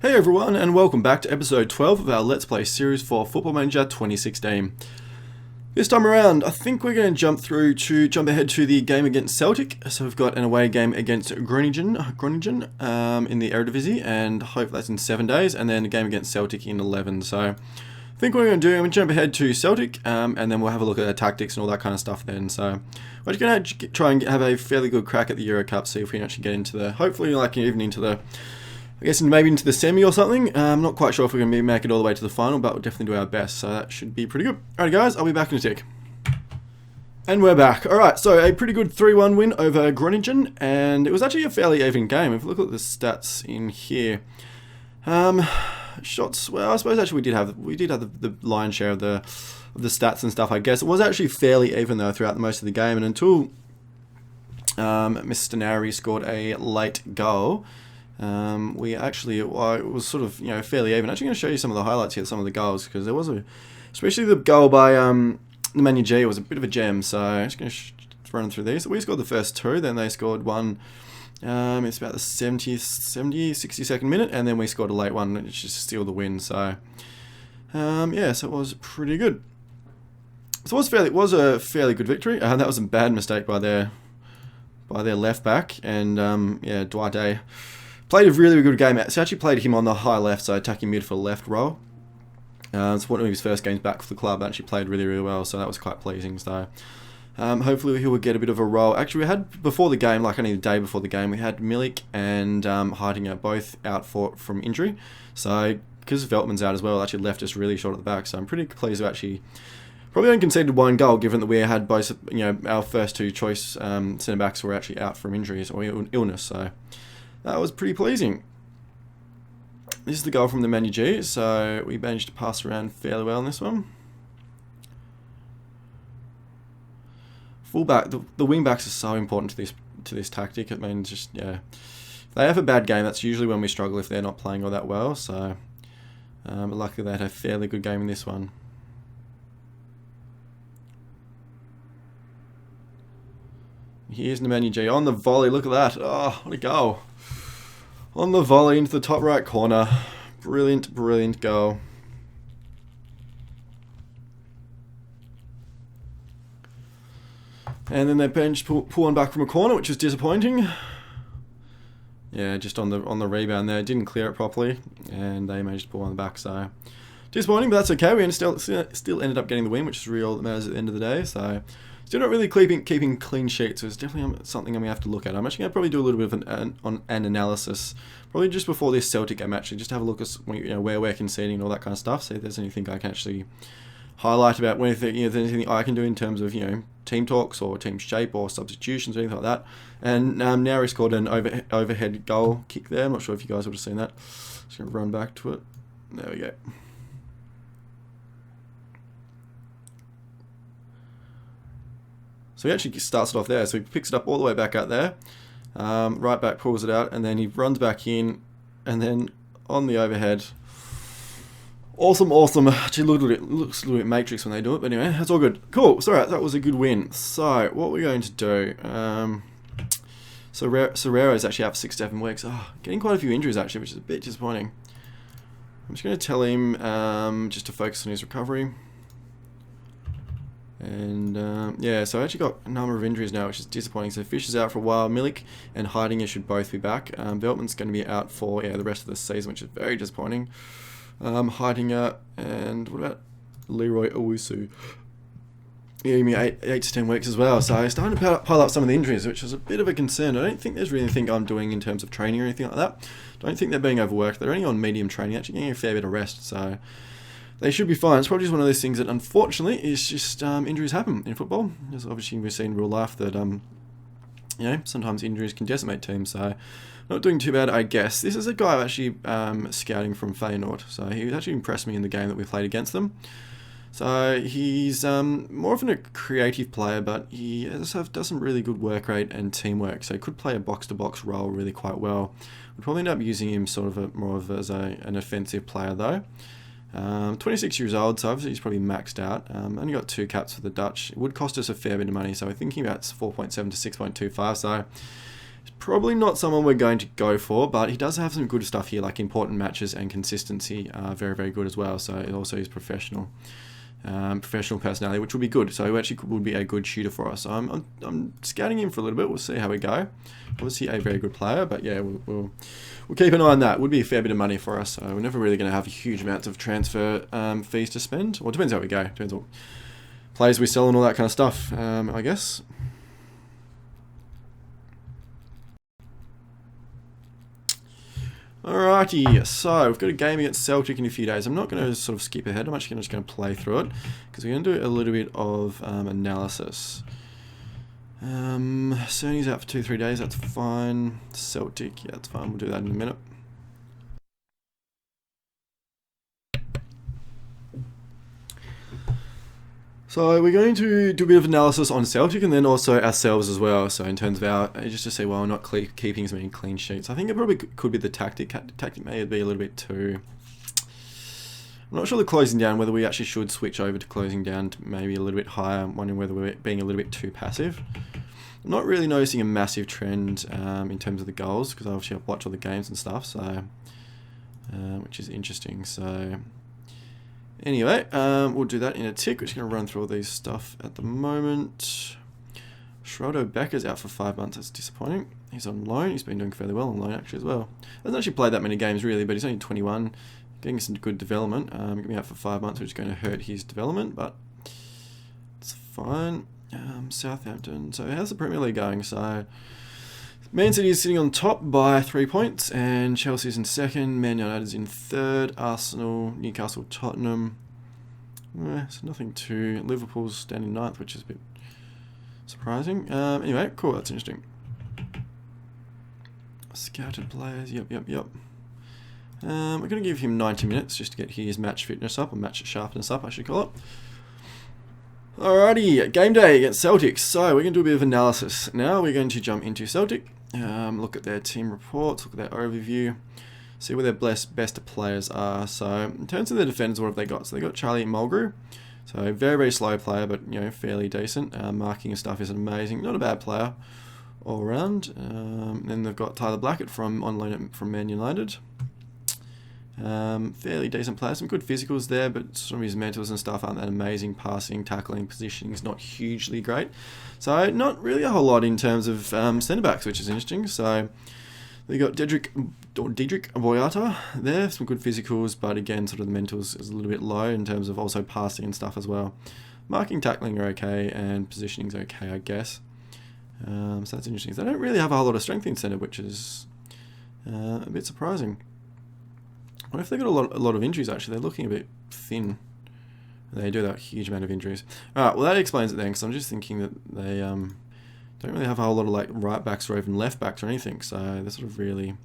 Hey everyone, and welcome back to episode 12 of our Let's Play series for Football Manager 2016. This time around, I think we're going to jump ahead to the game against Celtic. So we've got an away game against Groningen in the Eredivisie, and hope that's in 7 days, and then a game against Celtic in 11. So I think what we're going to do, I'm going to jump ahead to Celtic, and then we'll have a look at their tactics and all that kind of stuff then. So we're just going to try and have a fairly good crack at the Euro Cup, see if we can actually get into the, hopefully even into the, I guess maybe into the semi or something. I'm not quite sure if we're going to make it all the way to the final, but we'll definitely do our best, so that should be pretty good. Alright guys, I'll be back in a tick. And we're back. Alright, so a pretty good 3-1 win over Groningen, and it was actually a fairly even game. If you look at the stats in here, shots, well I suppose actually we did have the lion's share of the stats and stuff, I guess. It was actually fairly even though throughout most of the game, and until Mr. Nari scored a late goal, we actually, it was sort of, fairly even. I'm actually going to show you some of the highlights here, some of the goals, because there was especially the goal by the Manu G was a bit of a gem, so I'm just going to run through these. We scored the first two, then they scored one, it's about the 62nd minute, and then we scored a late one, which is still the win, so, yeah, so it was pretty good. So it was a fairly good victory. That was a bad mistake by their left back, and, yeah, Duarte played a really good game. So I actually played him on the high left, so attacking midfield left role. It's one of his first games back for the club. Actually played really well, so that was quite pleasing. So hopefully he will get a bit of a role. Actually, we had before the game, like only the day before the game, we had Milik and Heidinger both out from injury. So because Veltman's out as well, it actually left us really short at the back. So I'm pretty pleased to actually probably only conceded one goal, given that we had both, our first two choice centre backs were actually out from injuries or illness. So that was pretty pleasing. This is the goal from the Manu G, so we managed to pass around fairly well in this one. Fullback, the wing backs are so important to this tactic. It means just, yeah, if they have a bad game, that's usually when we struggle if they're not playing all that well. So, but luckily they had a fairly good game in this one. Here's Nemanja G on the volley. Look at that! Oh, what a goal! On the volley into the top right corner. Brilliant goal. And then they managed to pull one back from a corner, which is disappointing. Yeah, just on the rebound there. Didn't clear it properly, and they managed to pull one back, so disappointing, but that's okay. We still ended up getting the win, which is real that matters at the end of the day, so still not really keeping clean sheets, so it's definitely something I'm going to have to look at. I'm actually going to probably do a little bit of an analysis, probably just before this Celtic game, actually, just have a look at where we're conceding and all that kind of stuff, see if there's anything I can actually highlight about if there's anything I can do in terms of, team talks or team shape or substitutions or anything like that. And now he scored an overhead goal kick there. I'm not sure if you guys would have seen that. Just going to run back to it. There we go. So he actually starts it off there. So he picks it up all the way back out there. Right back pulls it out, and then he runs back in, and then on the overhead. Awesome. Actually, looks a little bit Matrix when they do it, but anyway, that's all good. Cool. So that was a good win. So what we're going to do. Serrero is actually out for 6-7 weeks. Oh, getting quite a few injuries actually, which is a bit disappointing. I'm just going to tell him just to focus on his recovery. And yeah, so I actually got a number of injuries now, which is disappointing. So Fish is out for a while. Milik and Heidinger should both be back. Veltman's going to be out for the rest of the season, which is very disappointing. Heidinger and what about Leroy Owusu? Yeah, you mean 8 to 10 weeks as well. So I'm starting to pile up some of the injuries, which is a bit of a concern. I don't think there's really anything I'm doing in terms of training or anything like that. Don't think they're being overworked. They're only on medium training, actually getting a fair bit of rest. So they should be fine. It's probably just one of those things that, unfortunately, is just injuries happen in football. As obviously we've seen in real life that sometimes injuries can decimate teams. So not doing too bad, I guess. This is a guy I'm actually scouting from Feyenoord. So he actually impressed me in the game that we played against them. So he's more of a creative player, but he does some really good work rate and teamwork. So he could play a box-to-box role really quite well. We'd probably end up using him sort of as an offensive player though. 26 years old, so obviously he's probably maxed out. Only got 2 caps for the Dutch. It would cost us a fair bit of money, so we're thinking about 4.7 to 6.25. So Probably not someone we're going to go for, but he does have some good stuff here, like important matches and consistency are very, very good as well. So it also is professional personality, which will be good. So he actually would be a good shooter for us. So I'm scouting him for a little bit. We'll see how we go. Obviously a very good player, but yeah, we'll keep an eye on that. Would be a fair bit of money for us. So we're never really going to have huge amounts of transfer fees to spend. Well, it depends how we go. Depends what players we sell and all that kind of stuff, I guess. Alrighty, so we've got a game against Celtic in a few days. I'm not going to sort of skip ahead. I'm actually just going to play through it because we're going to do a little bit of analysis. Cerny's out for 2-3 days. That's fine. Celtic, yeah, that's fine. We'll do that in a minute. So we're going to do a bit of analysis on Celtic and then also ourselves as well. So in terms of our, just to say, well, we're not keeping as many clean sheets. I think it probably could be the tactic. Tactic may be a little bit too... I'm not sure the closing down, whether we actually should switch over to closing down to maybe a little bit higher. I'm wondering whether we're being a little bit too passive. I'm not really noticing a massive trend in terms of the goals because obviously I've watched all the games and stuff, so which is interesting. So... Anyway, we'll do that in a tick. We're just going to run through all these stuff at the moment. Schrodo Becker's out for 5 months. That's disappointing. He's on loan. He's been doing fairly well on loan, actually, as well. Hasn't actually played that many games, really, but he's only 21. Getting some good development. Going to be out for 5 months, which is going to hurt his development, but it's fine. Southampton. So how's the Premier League going? So... Man City is sitting on top by 3 points, and Chelsea's in second, Man United's in third, Arsenal, Newcastle, Tottenham. So nothing too... Liverpool's standing ninth, which is a bit surprising. Anyway, cool, that's interesting. Scouted players, yep. We're going to give him 90 minutes just to get his match fitness up, or match sharpness up, I should call it. Alrighty, game day against Celtic. So we're going to do a bit of analysis. Now we're going to jump into Celtic, look at their team reports, look at their overview, see where their best players are. So in terms of their defenders, what have they got? So they got Charlie Mulgrew. So very, very slow player, but you know, fairly decent. Marking and stuff is amazing. Not a bad player all around. Then they've got Tyler Blackett from on loan from Man United. Fairly decent player, some good physicals there, but some of his mentals and stuff aren't that amazing. Passing, tackling, positioning is not hugely great. So not really a whole lot in terms of centre-backs, which is interesting. So they got Dedrick Boyata there, some good physicals, but again, sort of the mentals is a little bit low in terms of also passing and stuff as well. Marking, tackling are okay, and positioning's okay, I guess. So that's interesting. So they don't really have a whole lot of strength in centre, which is a bit surprising. What if they've got a lot of injuries, actually? They're looking a bit thin. They do that huge amount of injuries. Alright, well that explains it then, because I'm just thinking that they don't really have a whole lot of like right backs or even left backs or anything, so they're sort of really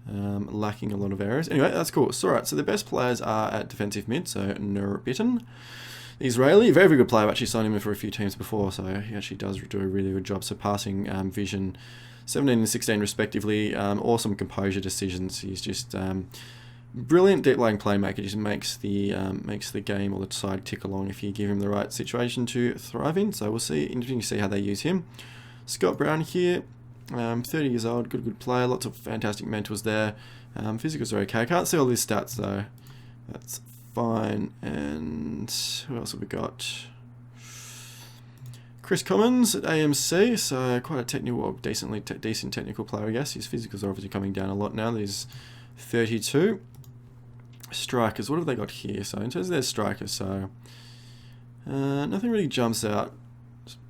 lacking a lot of areas. Anyway, that's cool. So, alright, so the best players are at defensive mid, so Nurbitten. The Israeli, very, very good player. I've actually signed him for a few teams before, so he actually does do a really good job. So passing, vision, 17 and 16 respectively. Awesome composure decisions. He's just... brilliant deep lying playmaker, just makes the game or the side tick along if you give him the right situation to thrive in. So we'll see. Interesting to see how they use him. Scott Brown here, 30 years old, good player, lots of fantastic mentors there. Physicals are okay. I can't see all his stats though. That's fine. And who else have we got? Chris Commons at AMC, so quite a technical, decent technical player, I guess. His physicals are obviously coming down a lot now. He's 32. Strikers, what have they got here? So in terms of their strikers, so nothing really jumps out.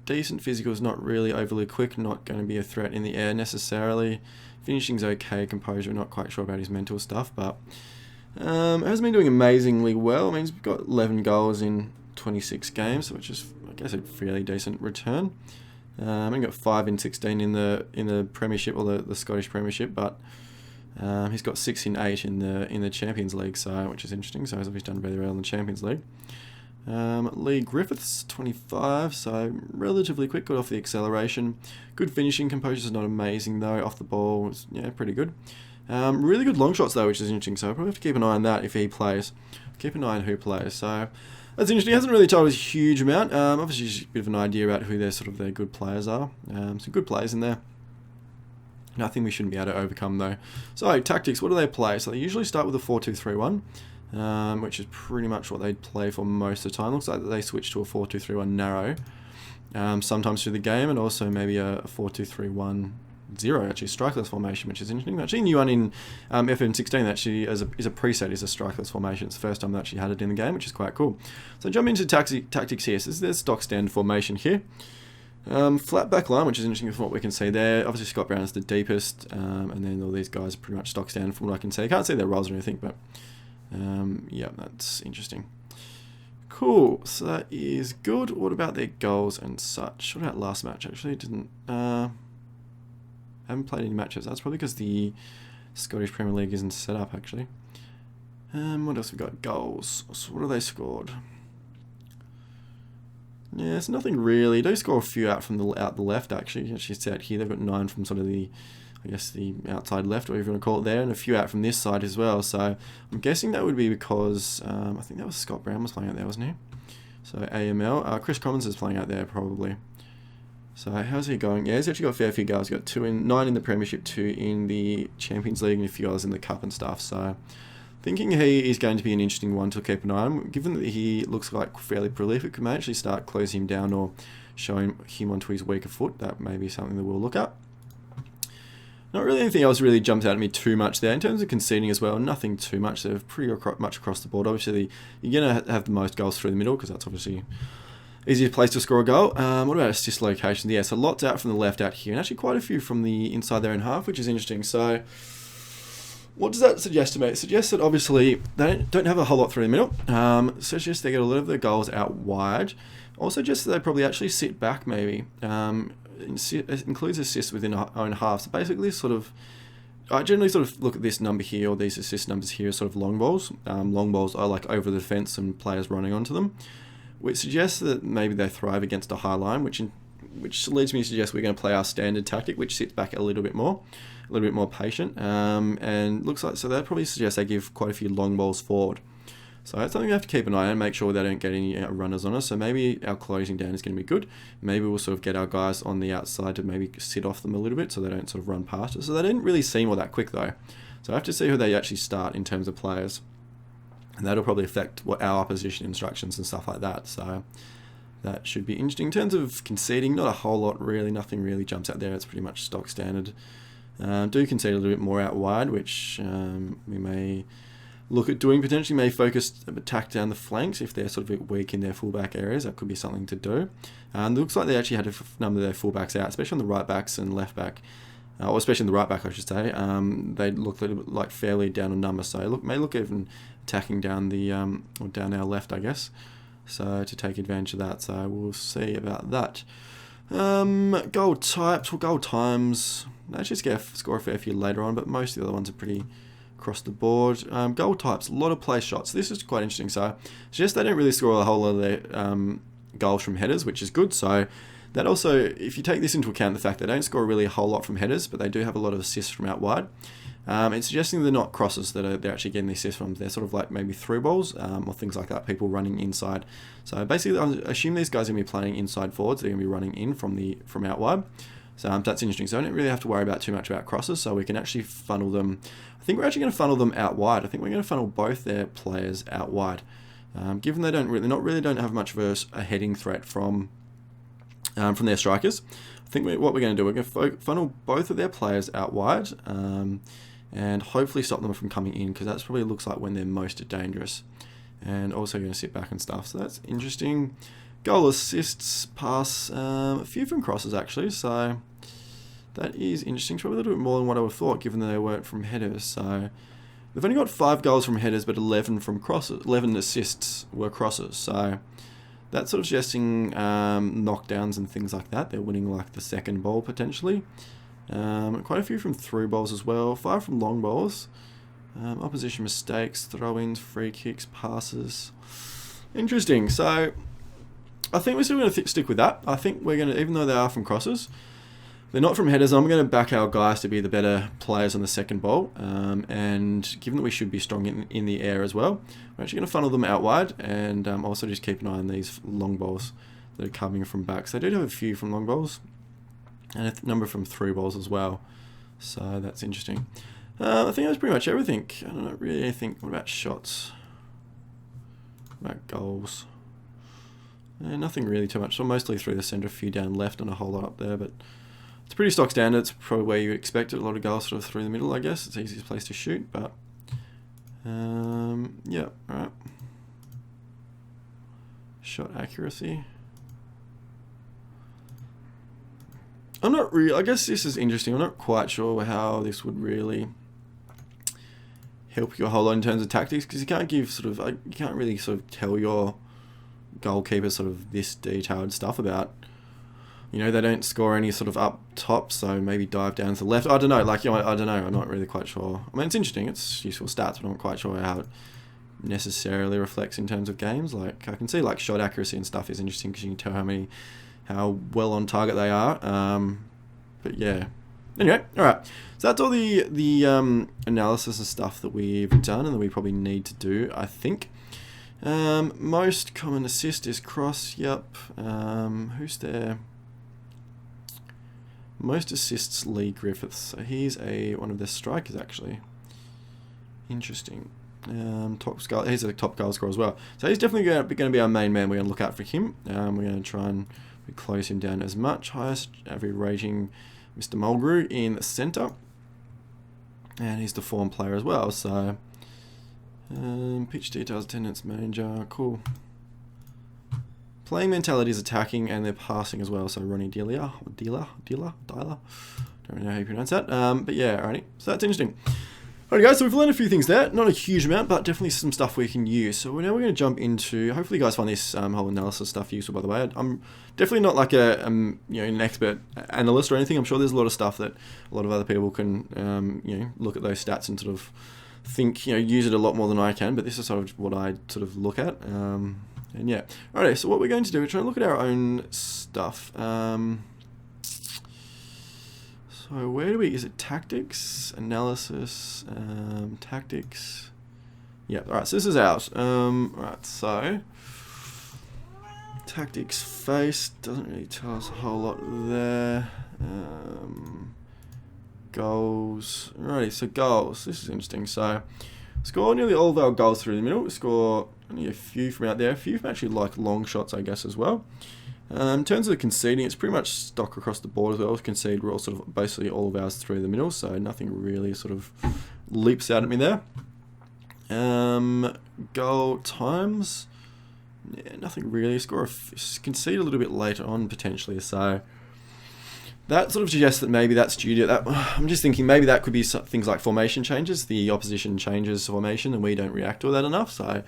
Decent physicals, not really overly quick, not going to be a threat in the air necessarily. Finishing's okay, composure, not quite sure about his mental stuff, but hasn't been doing amazingly well. I mean, he's got 11 goals in 26 games, which is, I guess, a fairly decent return. He got 5 in 16 in the Premiership, or the Scottish Premiership, but he's got 6 in 8 in the Champions League, so which is interesting. So he's done very well in the Champions League. Lee Griffiths, 25, so relatively quick, got off the acceleration. Good finishing, composure's not amazing though. Off the ball, yeah, pretty good. Really good long shots though, which is interesting. So I probably have to keep an eye on that if he plays. Keep an eye on who plays. So that's interesting. He hasn't really told us a huge amount. Obviously, just a bit of an idea about who their good players are. Some good players in there. Nothing we shouldn't be able to overcome though. So tactics, what do they play? So they usually start with a 4-2-3-1, which is pretty much what they'd play for most of the time. Looks like they switch to a 4-2-3-1 narrow sometimes through the game, and also maybe a 4-2-3-1 0, actually strikeless formation, which is interesting. Actually, new one in FM16 actually is a preset, is a strikeless formation. It's the first time they actually had it in the game, which is quite cool. So jump into tactics here. So this is their stock standard formation here. Flat back line, which is interesting from what we can see there. Obviously Scott Brown is the deepest, and then all these guys are pretty much stock standard from what I can see. I can't see their roles or anything, but yeah, that's interesting. Cool, so that is good. What about their goals and such? What about last match? Actually, haven't played any matches. That's probably because the Scottish Premier League isn't set up, actually. What else we got? Goals. So what have they scored? Yeah, it's nothing really. They score a few out from the left, actually. Actually, it's out here. They've got 9 from sort of the, I guess, the outside left, or whatever you want to call it there, and a few out from this side as well. So I'm guessing that would be because I think that was Scott Brown was playing out there, wasn't he? So AML. Chris Commons is playing out there probably. So how's he going? Yeah, he's actually got a fair few goals. He's got 9 in the Premiership, 2 in the Champions League, and a few others in the Cup and stuff. So thinking he is going to be an interesting one to keep an eye on. Given that he looks like fairly prolific, we may actually start closing him down or showing him onto his weaker foot. That may be something that we'll look at. Not really anything else really jumps out at me too much there. In terms of conceding as well, nothing too much. They're pretty much across the board. Obviously, you're going to have the most goals through the middle because that's obviously easiest place to score a goal. What about assist locations? Yeah, so lots out from the left out here, and actually quite a few from the inside their own half, which is interesting. So what does that suggest to me? It suggests that obviously they don't have a whole lot through the middle. Suggests they get a lot of their goals out wide. Also suggests that they probably actually sit back maybe. It includes assists within our own half. So basically I generally sort of look at this number here, or these assist numbers here, as sort of long balls. Long balls are like over the defence and players running onto them, which suggests that maybe they thrive against a high line, which leads me to suggest we're going to play our standard tactic, which sits back a little bit more patient, and looks like, so that probably suggests they give quite a few long balls forward. So that's something we have to keep an eye on, make sure they don't get any runners on us. So maybe our closing down is going to be good. Maybe we'll sort of get our guys on the outside to maybe sit off them a little bit so they don't sort of run past us. So they didn't really seem all that quick though. So I have to see who they actually start in terms of players. And that'll probably affect what our opposition instructions and stuff like that. So that should be interesting. In terms of conceding, not a whole lot really. Nothing really jumps out there. It's pretty much stock standard. Do concede a little bit more out wide, which we may look at doing. Potentially may focus attack down the flanks if they're sort of a bit weak in their fullback areas. That could be something to do. It looks like they actually had a number of their fullbacks out, especially on the right backs and left back. Or especially in the right back, I should say. They look a little bit like fairly down on numbers, so may look even attacking down the or down our left, I guess. So to take advantage of that, so we'll see about that. Goal types, well, goal times. They actually score a fair few later on, but most of the other ones are pretty across the board. Goal types, a lot of play shots. This is quite interesting. So just they don't really score a whole lot of their goals from headers, which is good. So that also, if you take this into account, the fact they don't score really a whole lot from headers, but they do have a lot of assists from out wide, it's suggesting they're not crosses that they're actually getting the assists from. They're sort of like maybe through balls or things like that, people running inside. So basically, I assume these guys are going to be playing inside forwards. They're going to be running in from out wide. So that's interesting. So I don't really have to worry about too much about crosses. So we can actually funnel them. I think we're actually going to funnel them out wide. I think we're going to funnel both their players out wide. Given they don't have much of a heading threat from their strikers, I think what we're going to do, we're going to funnel both of their players out wide, and hopefully stop them from coming in, because that's probably looks like when they're most dangerous. And also going to sit back and stuff. So that's interesting. Goal assists, pass, a few from crosses actually. So that is interesting. It's probably a little bit more than what I would have thought, given that they weren't from headers. So they've only got 5 goals from headers, but 11 from crosses. 11 assists were crosses. So that's sort of suggesting knockdowns and things like that. They're winning like the second ball potentially. Quite a few from through balls as well. 5 from long balls. Opposition mistakes, throw-ins, free kicks, passes. Interesting. So I think we're still going to stick with that. I think we're going to, even though they are from crosses, they're not from headers. I'm going to back our guys to be the better players on the second ball. And given that we should be strong in the air as well, we're actually going to funnel them out wide, and also just keep an eye on these long balls that are coming from back. So they do have a few from long balls and a number from through balls as well. So that's interesting. I think that's pretty much everything. I don't really think. What about shots? What about goals? Nothing really too much. So mostly through the centre, a few down left and a whole lot up there, but it's pretty stock standard. It's probably where you expect it. A lot of goals sort of through the middle, I guess. It's the easiest place to shoot, but yeah, alright. Shot accuracy. I'm not really, I guess this is interesting. I'm not quite sure how this would really help you a whole lot in terms of tactics, because you can't give sort of, you can't really sort of tell your goalkeeper sort of this detailed stuff about, you know, they don't score any sort of up top, so maybe dive down to the left. I don't know, like, you know, I don't know, I'm not really quite sure. I mean, it's interesting, it's useful stats, but I'm not quite sure how it necessarily reflects in terms of games. Like, I can see like shot accuracy and stuff is interesting because you can tell how well on target they are. But yeah. Anyway, alright. So that's all the analysis and stuff that we've done and that we probably need to do, I think. Most common assist is Cross, yep. Who's there? Most assists, Lee Griffiths. So he's one of their strikers, actually. Interesting. He's a top goal scorer as well. So he's definitely going to be our main man. We're going to look out for him. We're going to try and close him down as much. Highest average rating, Mr. Mulgrew in the centre. And he's the form player as well. So pitch details, attendance, manager, cool. Playing mentality is attacking, and they're passing as well. So Ronnie Dealer, don't really know how you pronounce that. But yeah, alrighty. So that's interesting. Alright guys, so we've learned a few things there. Not a huge amount, but definitely some stuff we can use. So now we're going to jump into, hopefully you guys find this whole analysis stuff useful, by the way. I'm definitely not like an expert analyst or anything. I'm sure there's a lot of stuff that a lot of other people can look at those stats and sort of think, use it a lot more than I can, but this is sort of what I sort of look at. And yeah. Alright, so what we're going to do, we're trying to look at our own stuff. So where do we, is it tactics, analysis, tactics? Yeah, alright, so this is ours. Right, so tactics face, doesn't really tell us a whole lot there. Goals, alrighty, so goals, this is interesting. So score nearly all of our goals through the middle. We score only a few from out there, a few from actually like long shots, I guess, as well. In terms of the conceding, it's pretty much stock across the board as well. Concede, we're all sort of basically all of ours through the middle, so nothing really sort of leaps out at me there. Goal times, yeah, nothing really. Concede a little bit later on potentially, so that sort of suggests that maybe that's due to that. I'm just thinking maybe that could be things like formation changes. The opposition changes formation and we don't react to that enough, so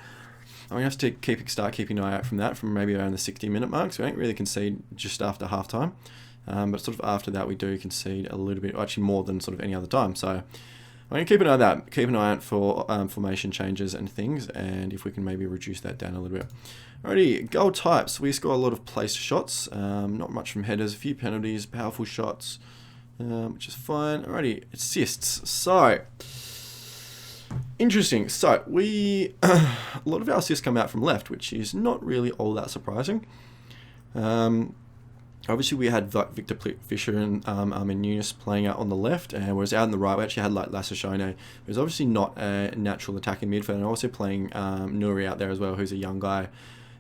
I'm going to have to start keeping an eye out from that, from maybe around the 60-minute mark. So we don't really concede just after half time. But sort of after that, we do concede a little bit, actually more than sort of any other time. So I'm going to keep an eye on that. Keep an eye out for formation changes and things, and if we can maybe reduce that down a little bit. Alrighty, goal types. We score a lot of placed shots. Not much from headers, a few penalties, powerful shots, which is fine. Alrighty, assists. So interesting. So a lot of our assists come out from left, which is not really all that surprising. Obviously, we had Victor Fisher and Armin Nunes playing out on the left, and whereas out on the right, we actually had like Lassashone, who's obviously not a natural attacking midfielder, and also playing Nuri out there as well, who's a young guy,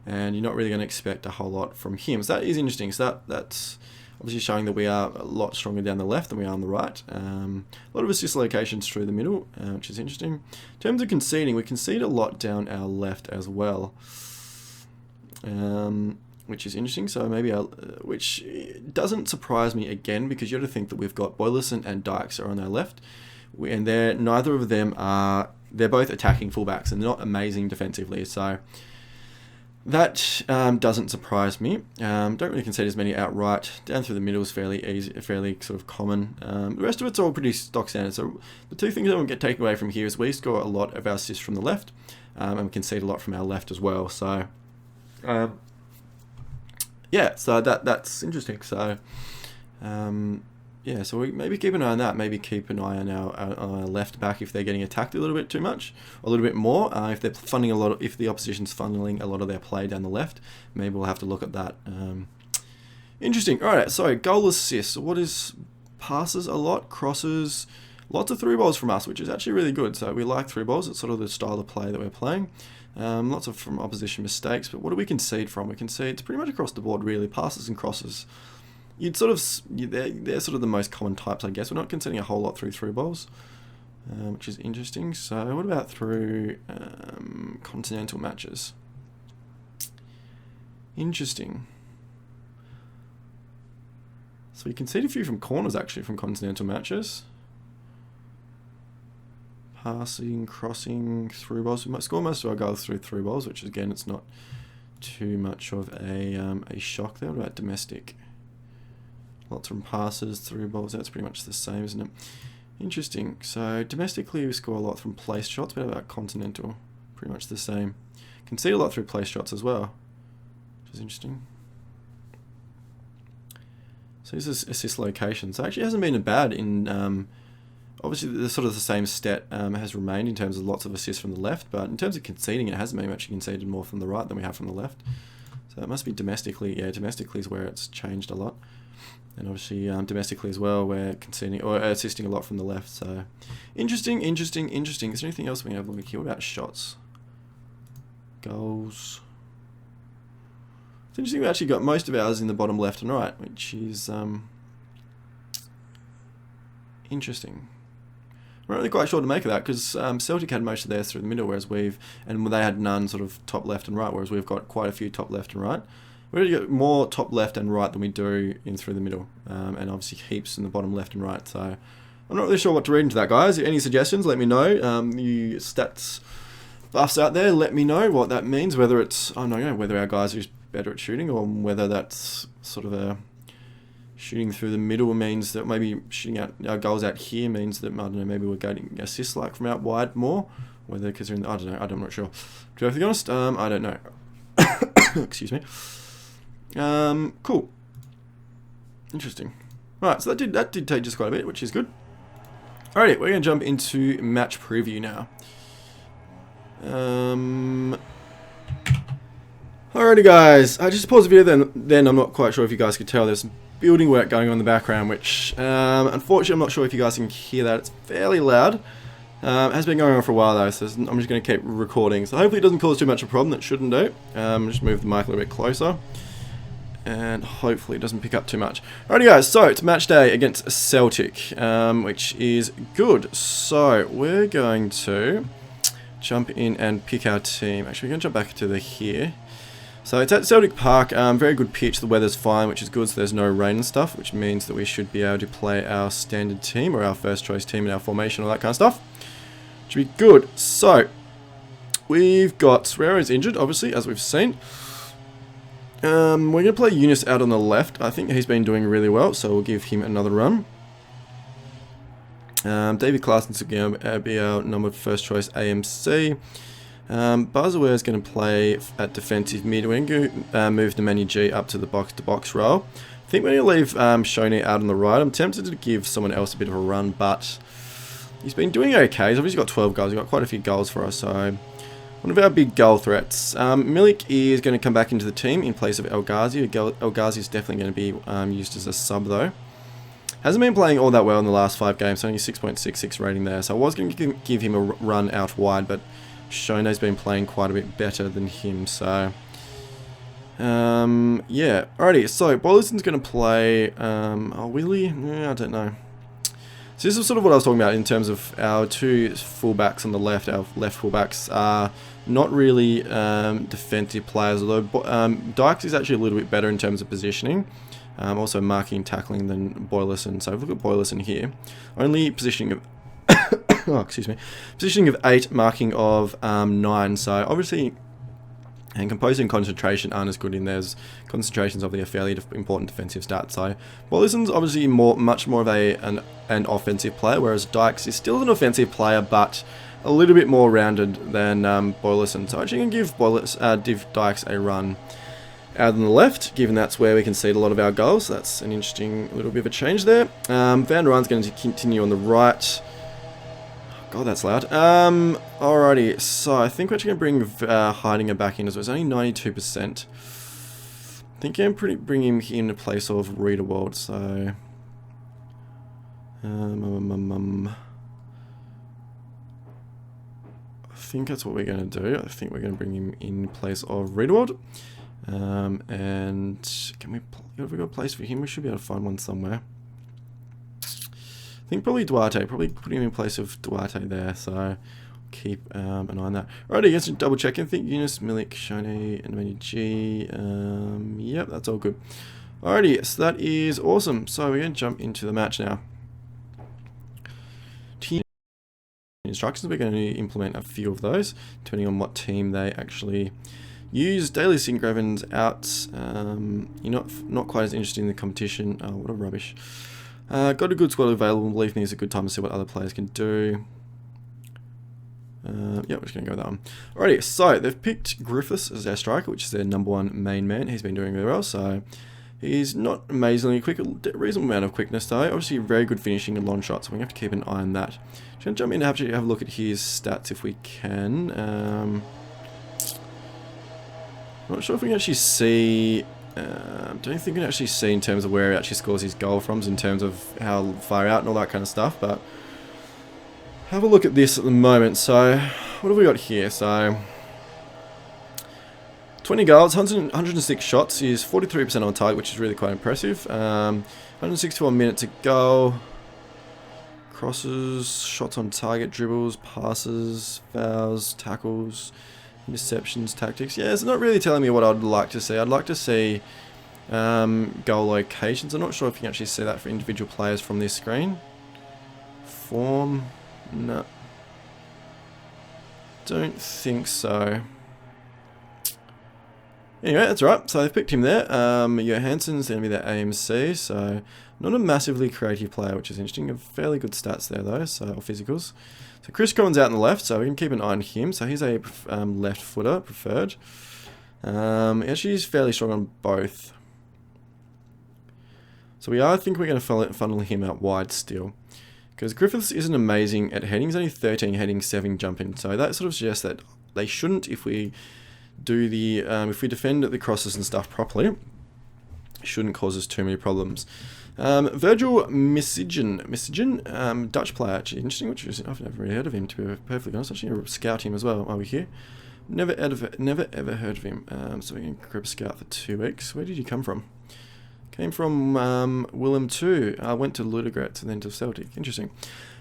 and you're not really going to expect a whole lot from him. So that is interesting. So that's obviously showing that we are a lot stronger down the left than we are on the right. A lot of assist locations through the middle, which is interesting. In terms of conceding, we concede a lot down our left as well, which is interesting. So maybe which doesn't surprise me again, because you have to think that we've got Boylerson and Dykes are on our left, and neither of them are. They're both attacking fullbacks, and they're not amazing defensively. So that doesn't surprise me. Don't really concede as many outright. Down through the middle is fairly easy, fairly sort of common. The rest of it's all pretty stock standard. So the two things that will get taken away from here is we score a lot of our assists from the left, and we concede a lot from our left as well. So yeah, so that's interesting. So yeah, so we maybe keep an eye on that. Maybe keep an eye on our left back if they're getting attacked a little bit too much, a little bit more. If they're funding if the opposition's funneling a lot of their play down the left, maybe we'll have to look at that. Interesting. All right, so goal assists. What is passes a lot, crosses, lots of through balls from us, which is actually really good. So we like through balls. It's sort of the style of play that we're playing. Lots of from opposition mistakes, but what do we concede from? We concede pretty much across the board, really. Passes and crosses. You'd sort of, they're sort of the most common types, I guess. We're not conceding a whole lot through balls, which is interesting. So what about through continental matches? Interesting. So we concede a few from corners, actually, from continental matches. Passing, crossing, through balls. We might score most of our goals through balls, which again, it's not too much of a shock there. What about domestic? Lots from passes, through balls. That's pretty much the same, isn't it? Interesting. So domestically, we score a lot from place shots. But about continental? Pretty much the same. Concede a lot through place shots as well, which is interesting. So this is assist location. So actually, it hasn't been bad in. Obviously, the sort of the same stat has remained in terms of lots of assists from the left, but in terms of conceding, it hasn't been actually conceded more from the right than we have from the left. So it must be domestically. Yeah, domestically is where it's changed a lot, and obviously domestically as well, we're conceding or assisting a lot from the left. So interesting. Is there anything else we have a look here? What about shots, goals? It's interesting. We actually got most of ours in the bottom left and right, which is interesting. I'm not really quite sure to make of that because Celtic had most of theirs through the middle, whereas they had none sort of top left and right, whereas we've got quite a few top left and right. We've got more top left and right than we do in through the middle, and obviously heaps in the bottom left and right. So I'm not really sure what to read into that, guys. Any suggestions? Let me know. You stats buffs out there, let me know what that means. Whether it's whether our guys are better at shooting, or whether that's sort of a shooting through the middle means that maybe shooting out our goals out here means that, I don't know, maybe we're getting assists like from out wide more. Whether because they're in, I don't know, I'm not sure. To be honest, I don't know. Excuse me. Cool. Interesting. Right, so that did take just quite a bit, which is good. Alrighty, we're going to jump into match preview now. Alrighty, guys. I just paused the video then I'm not quite sure if you guys could tell. There's some building work going on in the background, which unfortunately I'm not sure if you guys can hear that. It's fairly loud. It has been going on for a while though, so I'm just going to keep recording. So hopefully it doesn't cause too much of a problem. That shouldn't do. Just move the mic a little bit closer, and hopefully it doesn't pick up too much. Alrighty, guys. So it's match day against Celtic, which is good. So we're going to jump in and pick our team. Actually, we're going to jump back to here. So it's at Celtic Park, very good pitch, the weather's fine, which is good, so there's no rain and stuff, which means that we should be able to play our standard team, or our first choice team in our formation, all that kind of stuff. Should be good. So, we've got Serrero's injured, obviously, as we've seen. We're going to play Eunice out on the left. I think he's been doing really well, so we'll give him another run. David Claessen's going to be our number first choice AMC. Buzzaware is going to play at defensive mid. We're going to move the Manu G up to the box-to-box role. I think we're going to leave Shoney out on the right. I'm tempted to give someone else a bit of a run, but he's been doing okay. He's obviously got 12 goals. He's got quite a few goals for us, so one of our big goal threats. Milik is going to come back into the team in place of El Ghazi. El Ghazi is definitely going to be used as a sub, though. Hasn't been playing all that well in the last 5 games, only 6.66 rating there. So I was going to give him a run out wide, but Shone's been playing quite a bit better than him, so yeah. Alrighty, so Boylison's going to play, Willie? Yeah, I don't know. So this is sort of what I was talking about in terms of our two fullbacks on the left. Our left fullbacks are not really defensive players, although Dykes is actually a little bit better in terms of positioning. Also marking and tackling than Boylison. So if we look at Boylison here, only positioning of positioning of 8, marking of 9. So obviously, and composing and concentration aren't as good in theirs. Concentration's obviously a fairly important defensive stat. So Boylison's obviously much more of an offensive player, whereas Dykes is still an offensive player, but a little bit more rounded than Boylison. So I'm actually going to give Dykes a run out on the left, given that's where we concede a lot of our goals. So that's an interesting little bit of a change there. Van der Ryn's going to continue on the right. God, that's loud. Alrighty, so I think we're actually going to bring Heidinger back in as well. It's only 92%. I think I'm bring him in a place of Readerworld, so I think that's what we're going to do. I think we're going to bring him in place of Riedewald. And have we got a place for him? We should be able to find one somewhere. I think probably Duarte. Probably put him in place of Duarte there. So keep an eye on that. Alrighty, let's double check. I think Yunus, Milik, Shoney, and Many G. Yep, that's all good. Alrighty, so that is awesome. So we're going to jump into the match now. Team instructions, we're going to implement a few of those, depending on what team they actually use. Daily Syngraven's out. You're not quite as interested in the competition. Oh, what a rubbish. Got a good squad available. Believe me, it's a good time to see what other players can do. Yeah, we're just going to go with that one. Alrighty, so they've picked Griffiths as their striker, which is their #1 main man. He's been doing really well, so he's not amazingly quick, a reasonable amount of quickness though. Obviously very good finishing and long shots, so we have to keep an eye on that. Just going to jump in and have a look at his stats if we can. Not sure if we can actually see, don't think we can actually see in terms of where he actually scores his goal from, in terms of how far out and all that kind of stuff, but have a look at this at the moment. So what have we got here? So 20 goals, 106 shots. He's 43% on target, which is really quite impressive. 161 minutes to go. Crosses, shots on target, dribbles, passes, fouls, tackles, interceptions, tactics. Yeah, it's not really telling me what I'd like to see. I'd like to see goal locations. I'm not sure if you can actually see that for individual players from this screen. Form, no. Don't think so. Anyway, that's right. So they've picked him there. Johansson's going to be their AMC, so not a massively creative player, which is interesting. Fairly good stats there, though, so or physicals. So Chris Collins out on the left, so we can keep an eye on him. So he's a left footer, preferred. Actually, he's fairly strong on both. So I think we're going to funnel him out wide still. Because Griffiths isn't amazing at heading. He's only 13 heading, 7 jumping. So that sort of suggests that they shouldn't, if we do the if we defend the crosses and stuff properly, it shouldn't cause us too many problems. Virgil Misijan, Dutch player, actually interesting, which is, I've never really heard of him, to be perfectly honest. Actually, going to scout him as well while we're here. Never ever heard of him. So we can grab a scout for 2 weeks. Where did he come from? Came from Willem 2. Went to Ludogorets and then to Celtic. Interesting.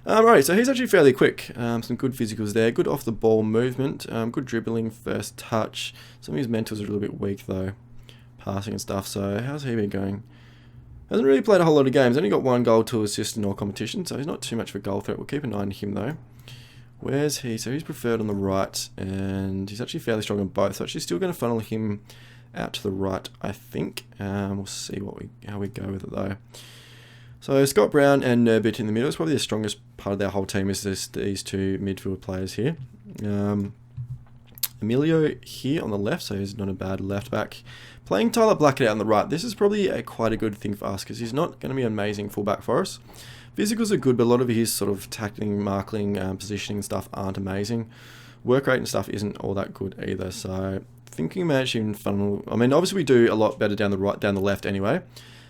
Right, so he's actually fairly quick. Some good physicals there. Good off the ball movement. Good dribbling, first touch. Some of his mentals are a little bit weak though. Passing and stuff. So how's he been going? Hasn't really played a whole lot of games. Only got 1 goal, 2 assists in all competitions. So he's not too much of a goal threat. We'll keep an eye on him though. Where's he? So he's preferred on the right. And he's actually fairly strong on both. So actually still going to funnel him out to the right, I think. We'll see how we go with it though. So Scott Brown and Nurbit in the middle is probably the strongest part of their whole team, is these 2 midfield players here. Emilio here on the left, so he's not a bad left back. Playing Tyler Blackett out on the right. This is probably quite a good thing for us, because he's not going to be an amazing fullback for us. Physicals are good, but a lot of his sort of tackling, marking, positioning and stuff aren't amazing. Work rate and stuff isn't all that good either, so thinking about actually funnel. I mean, obviously we do a lot better down the left anyway,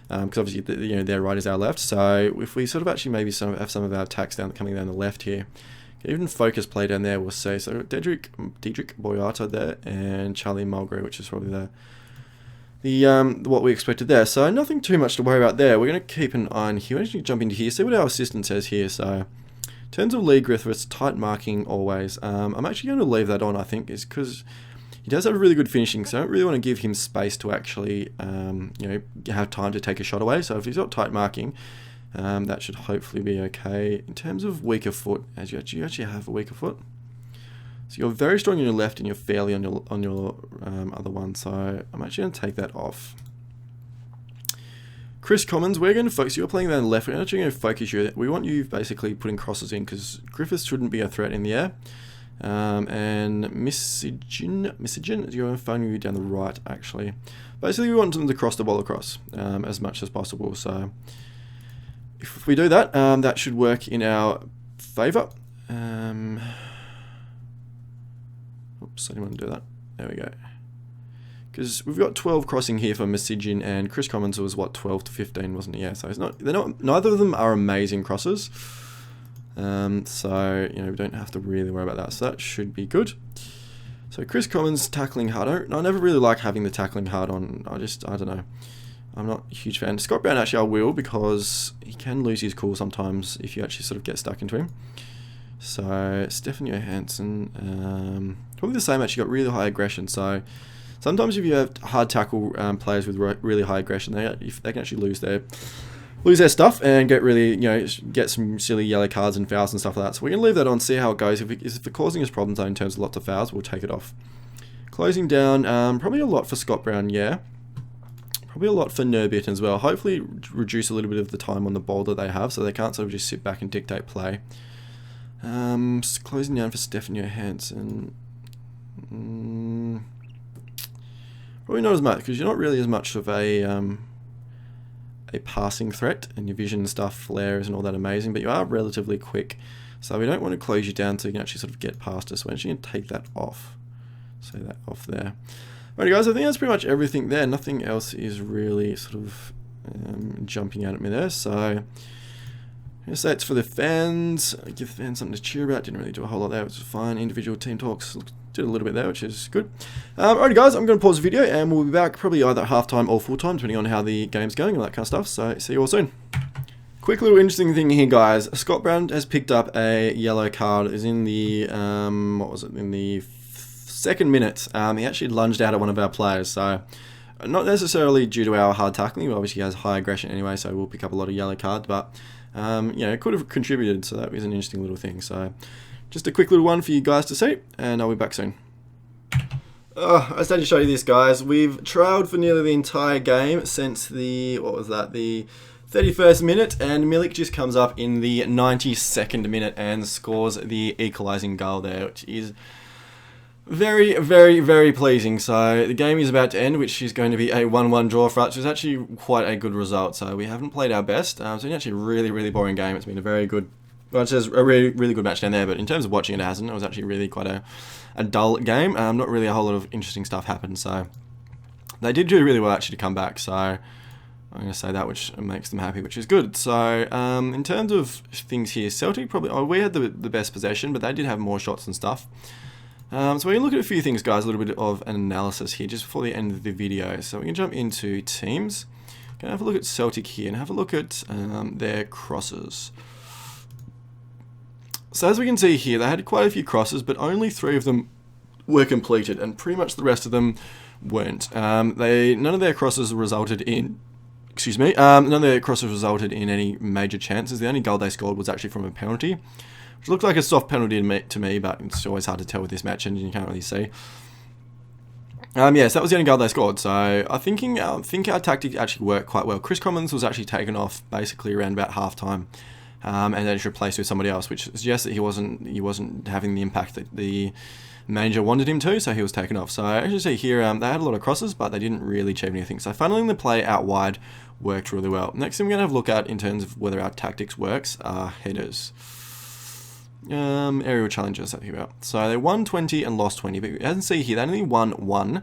because obviously their right is our left. So if we sort of actually maybe have some of our attacks coming down the left here, even focus play down there, we'll see. So Dietrich Boyata there and Charlie Mulgrew, which is probably the what we expected there. So nothing too much to worry about there. We're going to keep an eye on here. We're actually jump into here, see what our assistant says here. So in terms of Lee Griffiths, tight marking always. I'm actually going to leave that on, I think, is because he does have a really good finishing, so I don't really want to give him space to actually, have time to take a shot away. So if he's got tight marking, that should hopefully be okay. In terms of weaker foot, as you actually have a weaker foot, so you're very strong on your left and you're fairly on your other one. So I'm actually going to take that off. Chris Commons, we're going to focus. You're playing down the left. We're actually going to focus you. We want you basically putting crosses in, because Griffiths shouldn't be a threat in the air. And Misijan, you're going to phone you down the right, actually. Basically, we want them to cross the ball across as much as possible. So if we do that, that should work in our favour. Oops, I didn't want to do that. There we go. Because we've got 12 crossing here for Masijin, and Chris Commons was what, 12 to 15, wasn't it? Yeah, so neither of them are amazing crosses. So we don't have to really worry about that. So that should be good. So Chris Commons tackling hard. I never really like having the tackling hard on. I don't know. I'm not a huge fan. Scott Brown actually I will, because he can lose his cool sometimes if you actually sort of get stuck into him. So Stefan Johansson, probably the same. Actually got really high aggression. So sometimes if you have hard tackle players with really high aggression, they can actually lose their stuff and get really, get some silly yellow cards and fouls and stuff like that. So we're going to leave that on, see how it goes. If it's causing us problems in terms of lots of fouls, we'll take it off. Closing down, probably a lot for Scott Brown, yeah. Probably a lot for Nurbit as well. Hopefully reduce a little bit of the time on the ball that they have, so they can't sort of just sit back and dictate play. Closing down for Stefan Johansson. Probably not as much, because you're not really as much of a passing threat, and your vision and stuff, flare isn't all that amazing, but you are relatively quick, so we don't want to close you down so you can actually sort of get past us. We're actually going to take that off. So that off there. Alright guys, I think that's pretty much everything there. Nothing else is really sort of jumping out at me there, so I'm going to say it's for the fans. Give the fans something to cheer about. Didn't really do a whole lot there, which is fine. Individual team talks, did a little bit there, which is good. Alright guys, I'm going to pause the video and we'll be back probably either at halftime or full time, depending on how the game's going and all that kind of stuff. So see you all soon. Quick little interesting thing here, guys. Scott Brown has picked up a yellow card. Is in the what was it? In the second minute. He actually lunged out at one of our players. So not necessarily due to our hard tackling. He obviously has high aggression anyway, so we'll pick up a lot of yellow cards. But it could have contributed. So that was an interesting little thing. So just a quick little one for you guys to see, and I'll be back soon. I just had to show you this, guys. We've trailed for nearly the entire game since the, the 31st minute, and Milik just comes up in the 92nd minute and scores the equalising goal there, which is very, very, very pleasing. So the game is about to end, which is going to be a 1-1 draw for us, which is actually quite a good result. So we haven't played our best. So it's actually a really, really boring game. It's been a very good, well, it's a really, really good match down there, but in terms of watching it, it hasn't. It was actually really quite a dull game. Not really a whole lot of interesting stuff happened. So they did do really well actually to come back. So I'm going to say that, which makes them happy, which is good. So in terms of things here, Celtic probably, we had the best possession, but they did have more shots and stuff. So we can look at a few things, guys, a little bit of an analysis here just before the end of the video. So we can jump into teams. Going to have a look at Celtic here and have a look at their crosses. So as we can see here, they had quite a few crosses, but only 3 of them were completed, and pretty much the rest of them weren't. None of their crosses resulted in, none of their crosses resulted in any major chances. The only goal they scored was actually from a penalty, which looked like a soft penalty to me, but it's always hard to tell with this match and you can't really see. Yes, that was the only goal they scored. So I think our tactic actually worked quite well. Chris Commons was actually taken off basically around about half time. And then it's replaced with somebody else, which suggests that he wasn't having the impact that the manager wanted him to, so he was taken off. So as you see here, they had a lot of crosses, but they didn't really achieve anything. So funneling the play out wide worked really well. Next thing we're going to have a look at in terms of whether our tactics works are headers. Aerial challenges, I think about. So they won 20 and lost 20, but as you can see here, they only won 1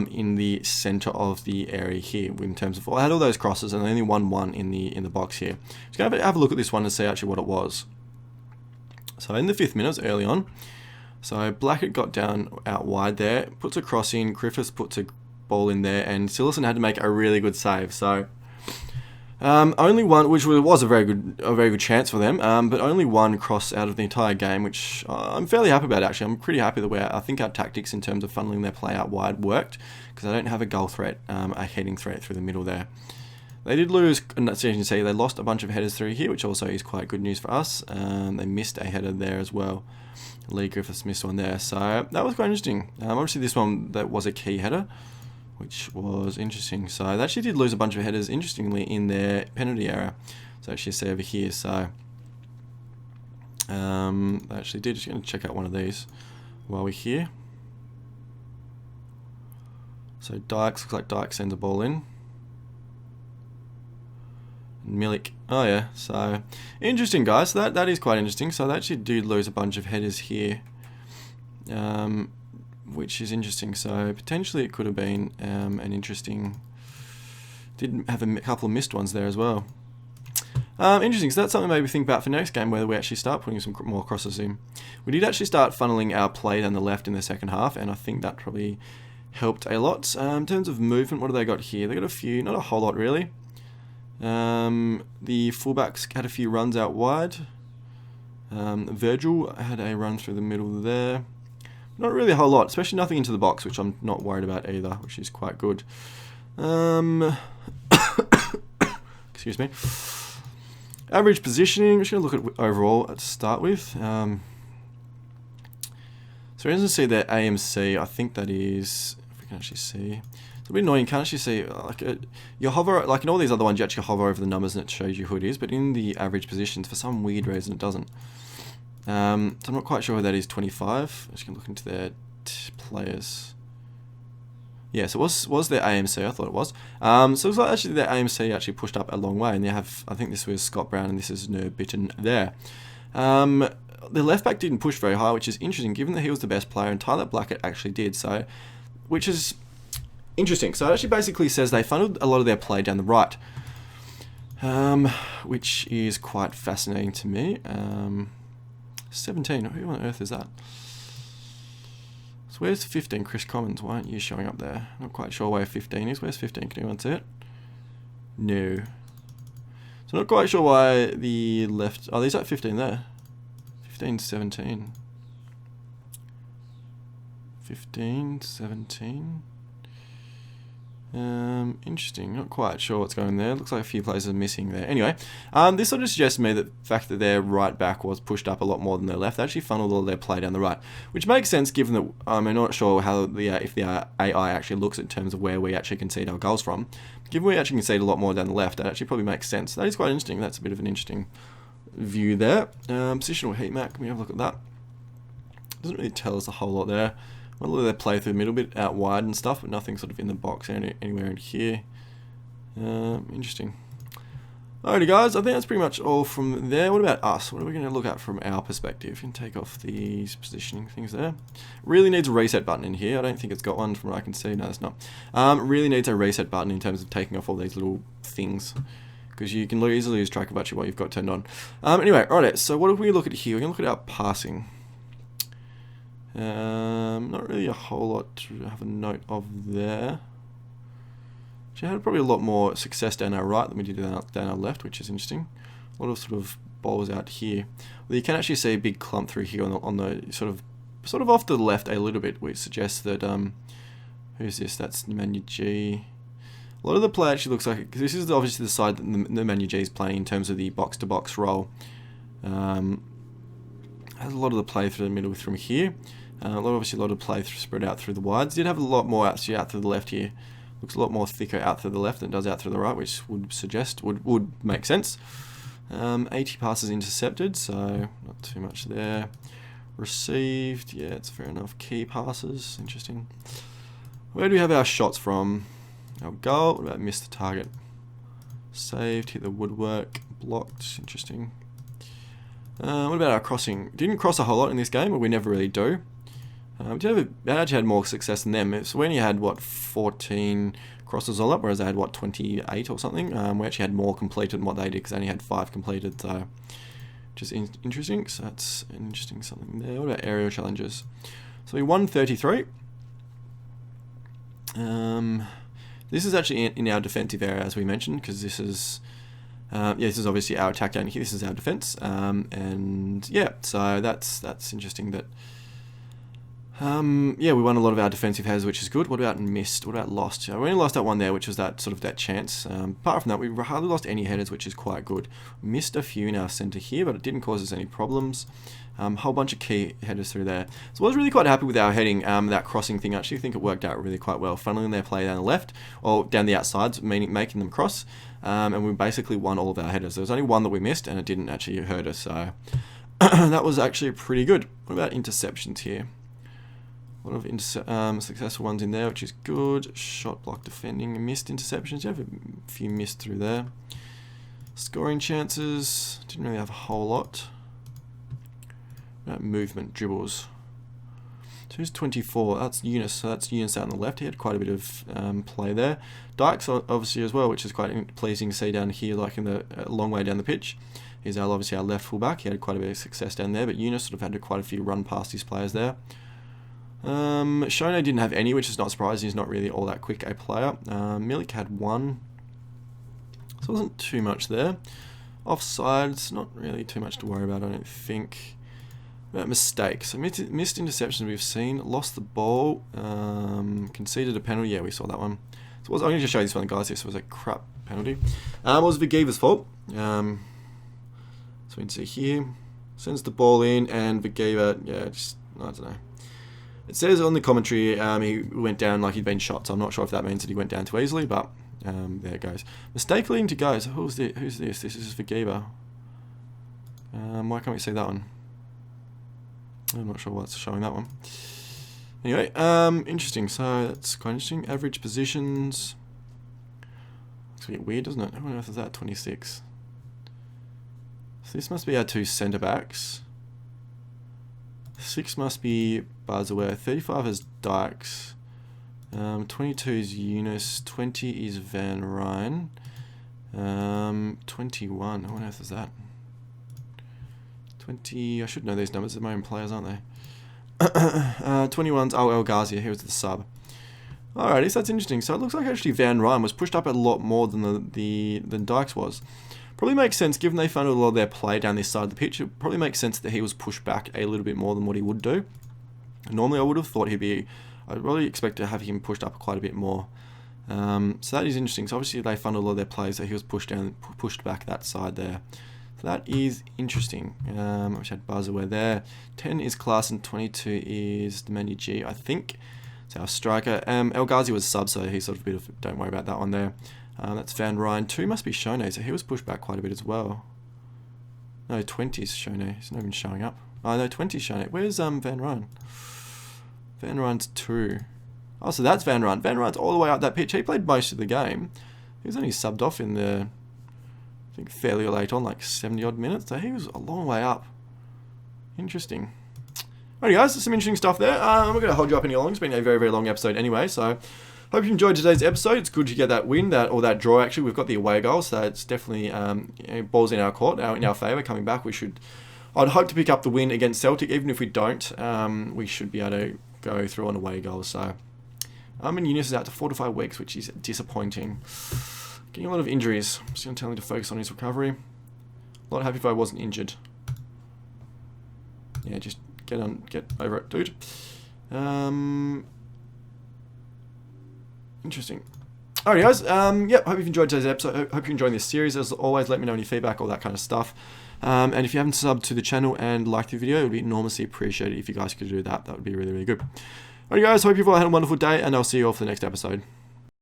in the center of the area here. In terms of, I had all those crosses and they only won 1 in the box here. Just gonna have a look at this one and see actually what it was. So in the 5th minute, it was early on. So Blackett got down out wide there, puts a cross in. Griffiths puts a ball in there, and Sillison had to make a really good save. So only 1, which was a very good chance for them, but only 1 cross out of the entire game, which I'm fairly happy about actually. I'm pretty happy the way I think our tactics in terms of funneling their play out wide worked, because I don't have a goal threat, a heading threat through the middle there. They did lose, and as you can see, they lost a bunch of headers through here, which also is quite good news for us. They missed a header there as well. Lee Griffiths missed one there, so that was quite interesting. Obviously this one, that was a key header, which was interesting. So they actually did lose a bunch of headers, interestingly, in their penalty area. So actually see over here. So I actually did. Just going to check out one of these while we're here. So Dykes, looks like Dykes sends a ball in. Milik, oh yeah. So interesting, guys. So that is quite interesting. So they actually did lose a bunch of headers here. which is interesting. So potentially it could have been an interesting... Did have a couple of missed ones there as well. Interesting, so that's something maybe think about for next game, whether we actually start putting some more crosses in. We did actually start funneling our play down the left in the second half, and I think that probably helped a lot. In terms of movement, what do they got here? They got a few, not a whole lot really. The fullbacks had a few runs out wide. Virgil had a run through the middle there. Not really a whole lot, especially nothing into the box, which I'm not worried about either, which is quite good. Excuse me. Average positioning, I'm just going to look at overall to start with. So we can see that AMC, I think that is, if we can actually see, it's a bit annoying, you can't actually see, you hover, like in all these other ones, you actually hover over the numbers and it shows you who it is, but in the average positions, for some weird reason, it doesn't. So I'm not quite sure who that is, 25. I'm just going to look into their players. Yes, it was their AMC, I thought it was. So it looks like actually their AMC actually pushed up a long way, and they have, I think this was Scott Brown and this is Nurbitten there. The left back didn't push very high, which is interesting given that he was the best player, and Tyler Blackett actually did, so, which is interesting. So it actually basically says they funneled a lot of their play down the right, which is quite fascinating to me. 17, who on earth is that? Where's 15, Chris Commons? Why aren't you showing up there? Not quite sure where 15 is. Where's 15? Can anyone see it? No. So not quite sure why the left... Oh, there's at 15 there. 15, 17. 15, 17. Interesting. Not quite sure what's going there. Looks like a few players are missing there. Anyway, this sort of suggests to me that the fact that their right back was pushed up a lot more than their left. They actually funneled all their play down the right, which makes sense given that I'm not sure how if the AI actually looks in terms of where we actually concede our goals from. Given we actually concede a lot more down the left, that actually probably makes sense. That is quite interesting. That's a bit of an interesting view there. Positional heat map. Can we have a look at that? Doesn't really tell us a whole lot there. A lot of their play through the middle, bit out wide and stuff, but nothing sort of in the box anywhere in here. Interesting. Alrighty guys, I think that's pretty much all from there. What about us? What are we going to look at from our perspective? You can take off these positioning things there. Really needs a reset button in here. I don't think it's got one from what I can see. No, it's not. Really needs a reset button in terms of taking off all these little things, because you can easily lose track of actually what you've got turned on. Anyway, alright, so what if we look at here? We're going to look at our passing. Not really a whole lot to have a note of there. She had probably a lot more success down our right than we did down our left, which is interesting. A lot of sort of balls out here. Well, you can actually see a big clump through here on the sort of off to the left a little bit, which suggests that who's this? That's Manu G. A lot of the play actually looks like, because this is obviously the side that the Manu G is playing in terms of the box-to-box role. Has a lot of the play through the middle from here. Obviously a lot of play spread out through the wides. Did have a lot more actually out through the left here. Looks a lot more thicker out through the left than it does out through the right, which would suggest, would make sense. 80 passes intercepted, so not too much there. Received, yeah, it's fair enough. Key passes, interesting. Where do we have our shots from? Our goal, what about missed the target? Saved, hit the woodwork, blocked, interesting. What about our crossing? Didn't cross a whole lot in this game, or we never really do. We actually had more success than them. So when you had, what, 14 crosses all up, whereas they had, what, 28 or something, we actually had more completed than what they did, because they only had 5 completed, so which is interesting. So that's an interesting something there. What about aerial challenges? So we won 33. This is actually in our defensive area, as we mentioned, because this is... this is obviously our attack down here. This is our defense, and yeah, so that's interesting. That yeah, we won a lot of our defensive headers, which is good. What about missed? What about lost? We only lost that one there, which was that sort of that chance. Apart from that, we hardly lost any headers, which is quite good. Missed a few in our centre here, but it didn't cause us any problems. Whole bunch of key headers through there. So I was really quite happy with our heading, that crossing thing. I actually think it worked out really quite well. Funneling their play down the left, or down the outsides, meaning making them cross. And we basically won all of our headers. There was only one that we missed, and it didn't actually hurt us, so that was actually pretty good. What about interceptions here? A lot of successful ones in there, which is good. Shot block defending, missed interceptions. You have a few missed through there. Scoring chances, didn't really have a whole lot. What about movement, dribbles? Who's 24? That's Eunice. So that's Eunice out on the left. He had quite a bit of play there. Dykes obviously as well, which is quite pleasing to see down here, like in the long way down the pitch. He's obviously our left fullback. He had quite a bit of success down there, but Eunice sort of had quite a few run past his players there. Shone didn't have any, which is not surprising. He's not really all that quick a player. Milik had 1. So it wasn't too much there. Offsides, not really too much to worry about, I don't think. Mistakes. So missed interceptions we've seen. Lost the ball. Conceded a penalty. Yeah, we saw that one. So I'm going to just show you this one, guys. This was a crap penalty. It was Vigeva's fault. So we can see here. Sends the ball in, and Vigeva, yeah, just, I don't know. It says on the commentary he went down like he'd been shot, so I'm not sure if that means that he went down too easily, but there it goes. Mistake leading to go. So who's this? This is Vigeva. Why can't we see that one? I'm not sure what's showing that one. Anyway, interesting. So that's quite interesting. Average positions. Looks a bit weird, doesn't it? Who on earth is that? 26. So this must be our 2 centre backs. 6 must be Barzaware. 35 is Dykes. 22 is Eunice. 20 is Van Ryn. 21. Who on earth is that? 20, I should know these numbers, they're my own players, aren't they? 21's El Ghazi, he was the sub. Alrighty, so that's interesting. So it looks like actually Van Ryn was pushed up a lot more than than Dykes was. Probably makes sense, given they funded a lot of their play down this side of the pitch, it probably makes sense that he was pushed back a little bit more than what he would do. Normally I would have thought I'd really expect to have him pushed up quite a bit more. So that is interesting. So obviously they funded a lot of their plays, so he was pushed back that side there. So that is interesting. We had Barzaware there. 10 is Class and 22 is Demandi G, I think. So our striker. El Ghazi was sub, so he's sort of a bit of, don't worry about that one there. That's Van Ryn. 2 must be Shone, so he was pushed back quite a bit as well. No, 20 is Shone. He's not even showing up. Oh, no, 20 is Shone. Where's Van Ryn? Van Ryn's 2. Oh, so that's Van Ryn. Van Ryn's all the way up that pitch. He played most of the game. He was only subbed off in the, I think, fairly late on, like 70-odd minutes. So he was a long way up. Interesting. Alright, guys, there's some interesting stuff there. I'm not going to hold you up any longer. It's been a very, very long episode anyway, so hope you enjoyed today's episode. It's good to get that win, or that draw, actually. We've got the away goal, so it's definitely balls in our court, in our favour. Coming back, I'd hope to pick up the win against Celtic. Even if we don't, we should be able to go through on away goals. So, and Eunice is out to 4 to 5 weeks, which is disappointing. Getting a lot of injuries. I'm just going to tell him to focus on his recovery. A lot happy if I wasn't injured. Yeah, just get over it, dude. Interesting. Alright, guys. Hope you've enjoyed today's episode. Hope you're enjoying this series. As always, let me know any feedback, all that kind of stuff. And if you haven't subbed to the channel and liked the video, it would be enormously appreciated if you guys could do that. That would be really, really good. Alright, guys. Hope you've all had a wonderful day, and I'll see you all for the next episode.